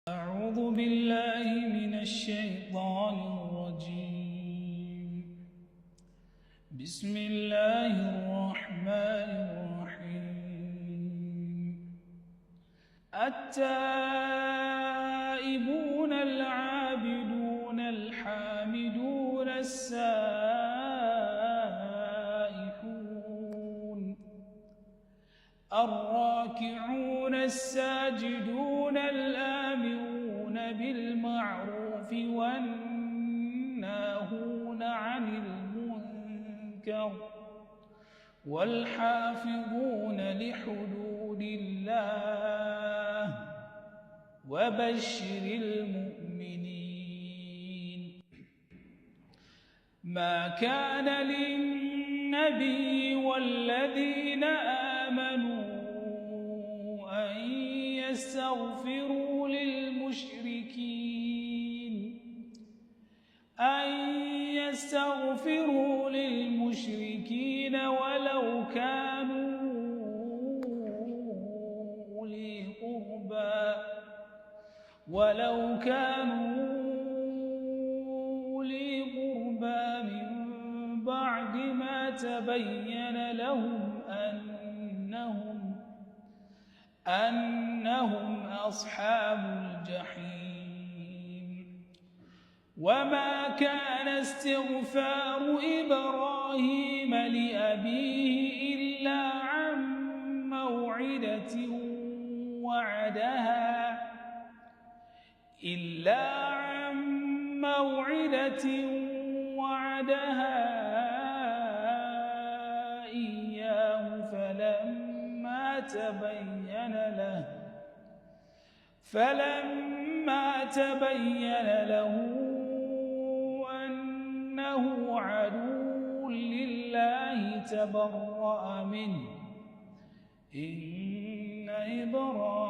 أعوذ بالله من الشيطان الرجيم. بسم الله الرحمن الرحيم. التائبون العابدون الحامدون السائحون الراكعون الساجدون الآمرون بالمعروف والناهون عن المنكر والحافظون لحدود الله وبشر المؤمنين. ما كان للنبي والذين آمنوا أن يستغفروا للمشركين ولو كانوا أولي قربى من بعد ما تبين لهم أنهم أصحاب الجحيم. وما كان استغفار إبراهيم لأبيه إلا عن موعدة وعدها إياه فلما تبين له أنه عدو لله تبرأ منه. إن إبراهيم